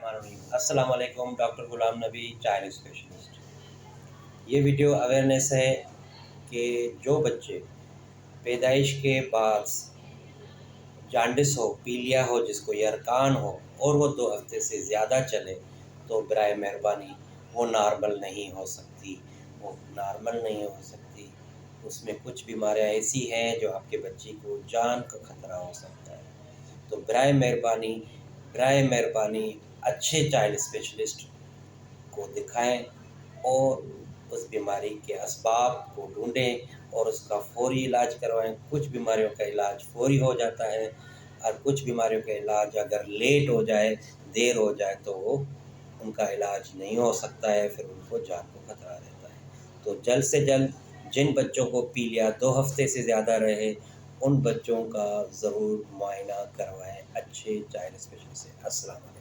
बिस्मिल्लाहिर्रहमानिर्रहीम। अस्सलाम वालेकुम। Doctor Ghulam Nabi, child specialist. ये वीडियो अवेयरनेस है कि जो बच्चे पैदाइश के बाद जान्डिस हो, पीलिया हो, जिसको यरकान हो और वो 2 हफ्ते से ज़्यादा चले, तो बराए मेहरबानी वो नॉर्मल नहीं हो सकती, वो नॉर्मल नहीं हो सकती। उसमें कुछ बीमारियाँ ऐसी हैं जो आपके बच्चे को जान का ख़तरा हो सकता है। तो बराए मेहरबानी अच्छे चाइल्ड स्पेशलिस्ट को दिखाएं और उस बीमारी के असबाब को ढूंढें और उसका फ़ौरी इलाज करवाएं। कुछ बीमारियों का इलाज फ़ौरी हो जाता है और कुछ बीमारियों का इलाज अगर लेट हो जाए, देर हो जाए, तो वो उनका इलाज नहीं हो सकता है, फिर उनको जान को खतरा रहता है। तो जल्द से जल्द जिन बच्चों को पीलिया 2 हफ्ते से ज़्यादा रहे, उन बच्चों का ज़रूर मुआयना करवाएं अच्छे चाइल्ड स्पेशलिस्ट से। अस्सलाम वालेकुम।